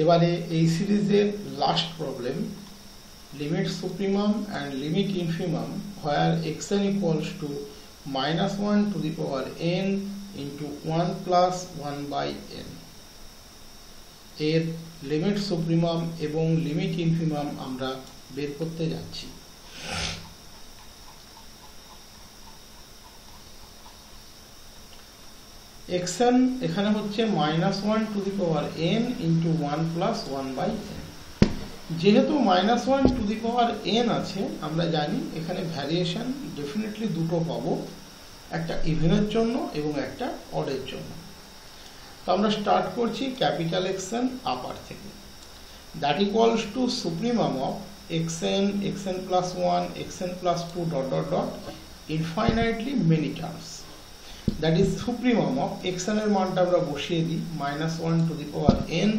এবারে এই সিরিজের last problem, limit supremum and limit infimum where xn equals to -1 to the power n into 1 plus 1 by n এর limit supremum এবং limit infimum আমরা বের করতে যাচ্ছি। xn এখানে হচ্ছে -1 to the power n into 1 plus 1 by n। যেহেতু -1 to the power n আছে, আমরা জানি এখানে ভ্যারিয়েশন ডেফিনেটলি দুটো পাবো, একটা ইভেনের জন্য এবং একটা অডের জন্য। তো আমরা স্টার্ট করছি ক্যাপিটাল xn আপার থেকে, that equals to supremum of xn, xn plus 1, xn plus 2 dot dot dot infinitely many terms, that is supremum of xn এর মানটা আমরা বসিয়ে দিই -1 to the power n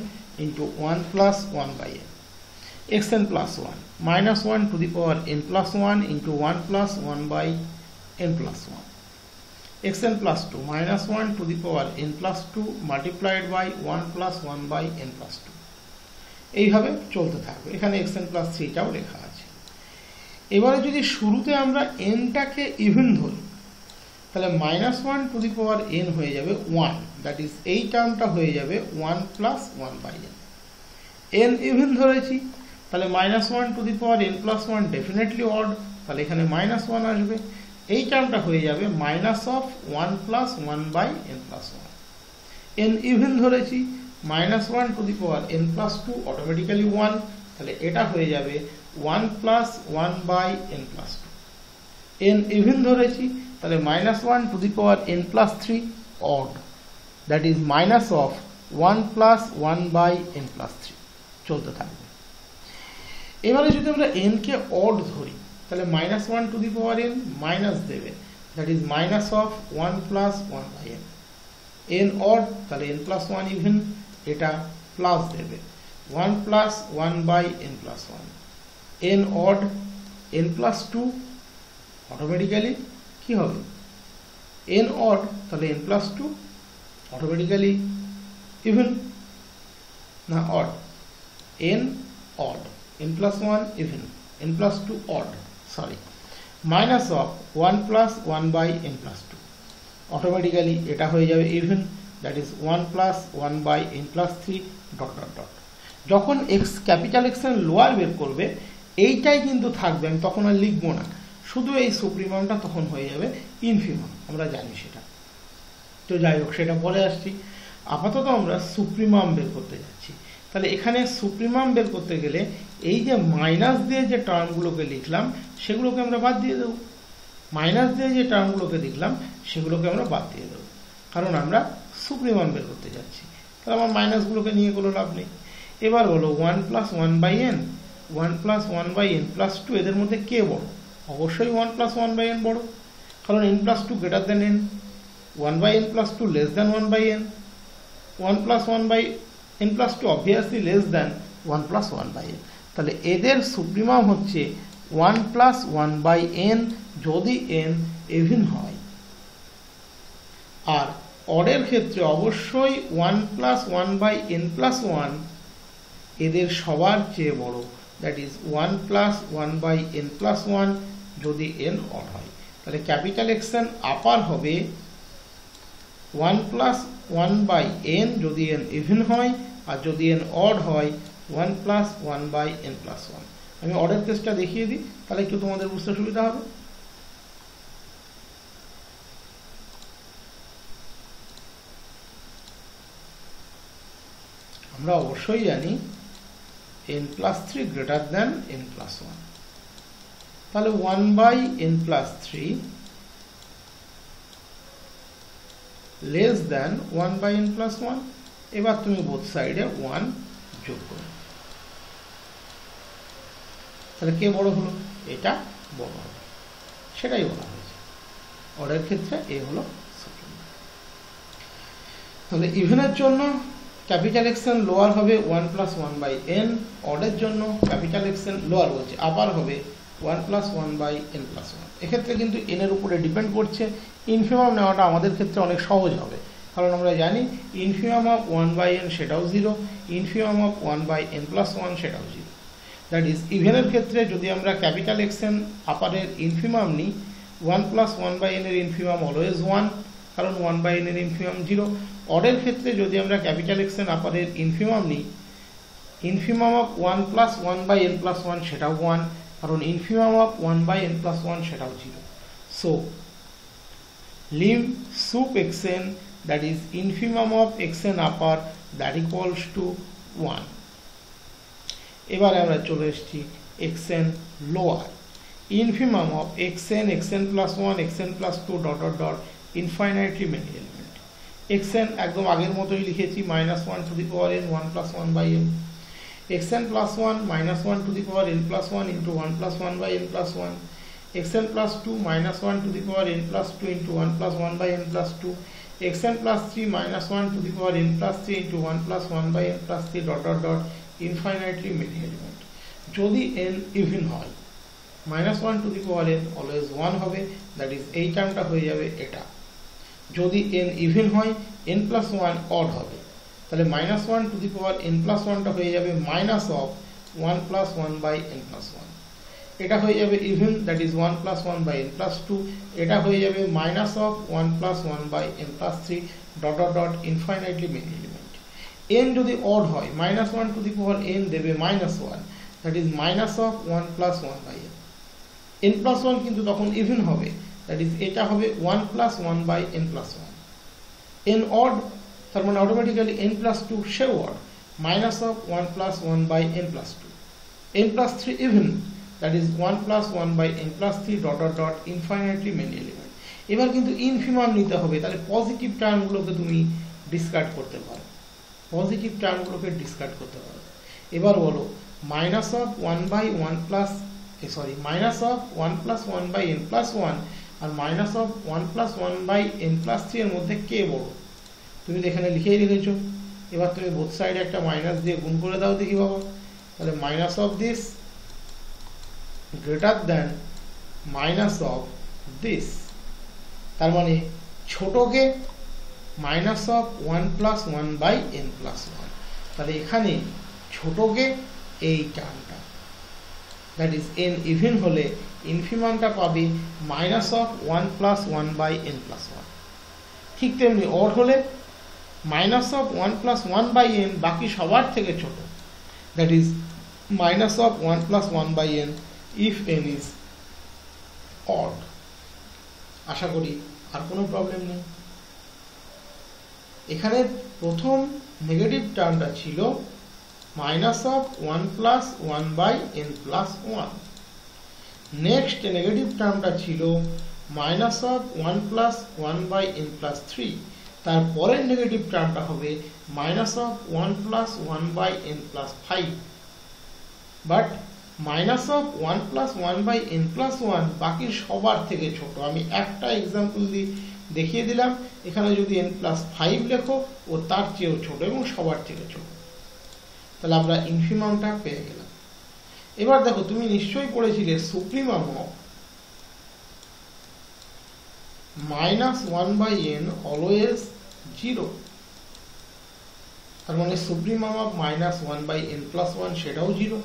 into 1 plus 1 by n, xn plus 1 -1 to the power n plus 1 into 1 plus 1 by n plus 1, xn plus 2 -1 to the power n plus 2 multiplied by 1 plus 1 by n plus 2। এইভাবে চলতে থাকবে। এখানে xn plus 3 টাও লেখা আছে। এবারে যদি শুরুতে আমরা n টাকে ইভেন ধরি, তাহলে -1 to the power n হয়ে যাবে 1, দ্যাট ইজ এই টার্মটা হয়ে যাবে 1 plus 1 by n। n even ধরেছি, তাহলে -1 to the power n plus 1 definitely odd, তাহলে এখানে -1 আসবে। এই টার্মটা হয়ে যাবে -1 plus 1 by n plus 1। n even ধরেছি, -1 to the power n plus 2 automatically 1, তাহলে এটা হয়ে যাবে 1 plus 1 by n plus 2। n even ধরেছি, তাহলে -1 to the power n plus 3 odd, that is -1 plus 1 by n plus 3। চলতে থাকবে। এবারে যদি আমরা n কে অড ধরি, তাহলে -1 to the power n minus দেবে, that is -1 plus 1 by n। n odd, তাহলে n plus 1 ইভেন, এটা প্লাস দেবে 1 plus 1 by n plus 1। n odd, n plus 2 automatically কি হবে, n অড, তাহলে n plus 2 অটোমেটিক্যালি ইভেন না odd, n odd, n plus 1 even, n plus 2 odd, sorry, -1 plus 1 by n plus 2 automatically এটা হয়ে যাবে even, that is 1 plus 1 by n plus 3 dot dot dot. যখন capital এক্সেন lower বের করবে, এইটাই কিন্তু থাকবে, আমি তখন আর লিখবো না, শুধু এই সুপ্রিমামটা তখন হয়ে যাবে ইনফিমাম, আমরা জানি সেটা। তো যাই হোক, সেটা পরে আসছি। আপাতত আমরা সুপ্রিমাম বের করতে যাচ্ছি। তাহলে এখানে সুপ্রিমাম বের করতে গেলে এই যে মাইনাস দিয়ে যে টার্মগুলোকে লিখলাম সেগুলোকে আমরা বাদ দিয়ে দেবো, মাইনাস দিয়ে যে টার্মগুলোকে লিখলাম সেগুলোকে আমরা বাদ দিয়ে দেবো, কারণ আমরা সুপ্রিমাম বের করতে যাচ্ছি। তাহলে আমার মাইনাসগুলোকে নিয়ে কোনো লাভ নেই। এবার বলো 1 plus 1 by n, 1 plus 1 by n plus 2, এদের মধ্যে কে বড়? অবশ্যই 1 plus 1 by n বড়, কারণ n plus 2 greater than n, 1 by n plus 2 less than 1 by n, 1 plus 1 by n plus 2 obviously less than 1 plus 1 by n। তাহলে এদের supremum হচ্ছে 1 plus 1 by n যদি n ইভেন হয়, আর অডের ক্ষেত্রে অবশ্যই 1 plus 1 by n plus 1 এদের সবার চেয়ে বড়, that is 1 plus 1 by n plus 1 যদি n অড হয়। তাহলে ক্যাপিটাল এক্সেন আপার হবে 1 plus 1 by n যদি n ইভেন হয়, আর যদি n অড হয় 1 plus 1 by n plus 1। আমি অডের কেসটা দেখিয়ে দিই, তাহলে একটু তোমাদের বুঝতে সুবিধা হবে। আমরা অবশ্যই জানি n plus 3 greater than n plus 1, তাহলে 1 by n plus 3 less than 1 by n plus 1। এবার তুমি বোথ সাইডে 1 যোগ করো, তাহলে কে বড় হলো? এটা বড় হবে, সেটাই বলা হয়েছে। অডের ক্ষেত্রে এ হলো সুপ্রিমাম। তাহলে ইভেনের জন্য ক্যাপিটাল এক্সেন লোয়ার হবে 1 plus 1 by n, অডের জন্য ক্যাপিটাল এক্সেন লোয়ার বলছে আপার হবে 1 plus 1 by n plus 1। এক্ষেত্রে কিন্তু n এর উপরে ডিপেন্ড করছে। ইনফিমাম নেওয়াটা আমাদের ক্ষেত্রে অনেক সহজ হবে, কারণ আমরা জানি ইনফিমাম অফ 1/n সেটাও 0, ইনফিমাম অফ 1/n+1 সেটাও 0। দ্যাট ইজ ইভেনের ক্ষেত্রে যদি আমরা ক্যাপিটাল এক্সএন আপারের ইনফিমাম নিই, 1 + 1/n এর ইনফিমাম অলওয়েজ 1, কারণ 1/n এর ইনফিমাম 0। অডের ক্ষেত্রে যদি আমরা ক্যাপিটাল এক্সএন আপারের ইনফিমাম নিই, ইনফিমাম অফ 1 + 1/n+1 সেটাও 1, কারণ ইনফিমাম অফ 1/n+1 সেটাও 0। So lim sup xn, that is infimum of xn upper, that equals to 1। এবারে আমরা চলে এসেছি xn lower, infimum of xn, xn+1, xn+2 ... infinitely many element। xn একদম আগের মতোই লিখেছি, -1 to the power n 1 + 1/n, xn+1 -1 to the power n+1 into 1 + 1/n+1, xn+2 -1 to the power n+2 into 1 + 1/n+2, xn+3 -1 to the power n+3 into 1 + 1/n+3 ... infinitely many element। যদি n even হয়, -1 to the power n always 1 হবে, that is এই টার্মটা হয়ে যাবে এটা। যদি n even হয়, n+1 odd হবে, তাহলে -1 to the power n+1টা হয়ে যাবে -1 + 1/n+1। এটা হয়ে যাবে ইভেন, দ্যাট ইজ 1 + 1/n+2। এটা হয়ে যাবে -1 + 1/n+3 ... infinitely many element। n যদি অড হয়, -1 to the power n দেবে -1, দ্যাট ইজ -1 + 1/n। n+1 কিন্তু তখন ইভেন হবে, দ্যাট ইজ এটা হবে 1 + 1/n+1। n অড, তার মানে অটোমেটিক্যালি n+2 সেও odd, -1 + 1/n+2। n+3 even, that is 1 + 1/n+3 ... infinitely many element। এবার কিন্তু ইনফিমাম নিতে হবে, তাহলে পজিটিভ টার্মগুলোকে তুমি ডিসকার্ড করতে পারো, পজিটিভ টার্মগুলোকে ডিসকার্ড করতে পারো। এবার বলো -1 + 1/n+1 আর -1 + 1/n+3 এর মধ্যে কে বড়? তুমি তো এখানে লিখেই রেখেছো। এবার তুমি বোথ সাইডে একটা মাইনাস দিয়ে গুণ করে দাও দেখি বাবা, তাহলে minus of this greater than minus of this, তার মানে ছোটকে -1 + 1/n+1, তাহলে এখানে ছোটকে এই টার্মটা, দ্যাট ইজ n ইভেন হলে ইনফিমামটা পাবে -1 + 1/n+1। ঠিক তেমনি অড হলে -1 + 1/n বাকি সবার থেকে ছোট, that is -1 + 1/n if n is odd। আশা করি আর কোনো প্রবলেম নেই। এখানে প্রথম নেগেটিভ টার্মটা ছিল -1 + 1/n+1, নেক্সট নেগেটিভ টার্মটা ছিল -1 + 1/n+3, তারপরের নেগেটিভ টার্মটা হবে -1 + 1/n+5। বাট -1 + 1/n+1 বাকি সবার থেকে ছোট। আমি একটা এক্সাম্পল দিয়ে দেখিয়ে দিলাম, এখানে যদি n+5 লেখো ও তার চেয়েও ছোট এবং সবার থেকে ছোট, তাহলে আমরা ইনফিমামটা পেয়ে গেলাম। এবার দেখো, তুমি নিশ্চয়ই পড়েছিলে সুপ্রিমাম অফ -1/n অলওয়েজ 0, তার মানে সুপ্রিমাম অফ -1/n+1 সেটাও 0,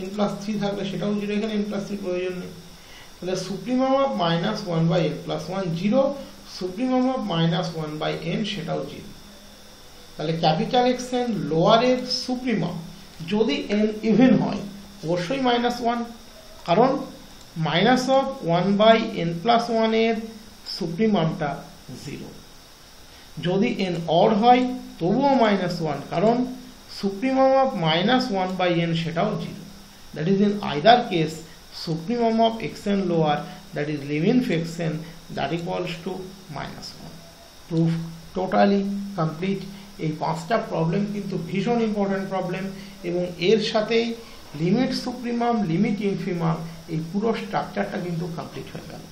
n+3 থাকলে সেটাও 0, এখানে n+3 প্রয়োজন নেই। তাহলে supremum of -1/n+1 0, supremum of -1/n সেটাও 0। তাহলে ক্যাপিটাল এক্সএন লোয়ারের সুপ্রিমাম যদি n ইভেন হয় অবশ্যই -1, কারণ -1/n+1 এর সুপ্রিমামটা 0। যদি n অড হয় তবুও -1, কারণ সুপ্রিমাম অফ -1/n সেটাও 0। That is in either case supremum of xn lower, that is lim inf xn, that equals to -1। Proof totally complete। এই পাঁচটা প্রবলেম কিন্তু ভীষণ ইম্পর্টেন্ট প্রবলেম, এবং এর সাথেই লিমিট সুপ্রিমাম, লিমিট ইনফিমাম, এই পুরো স্ট্রাকচারটা কিন্তু কমপ্লিট হয়ে গেল।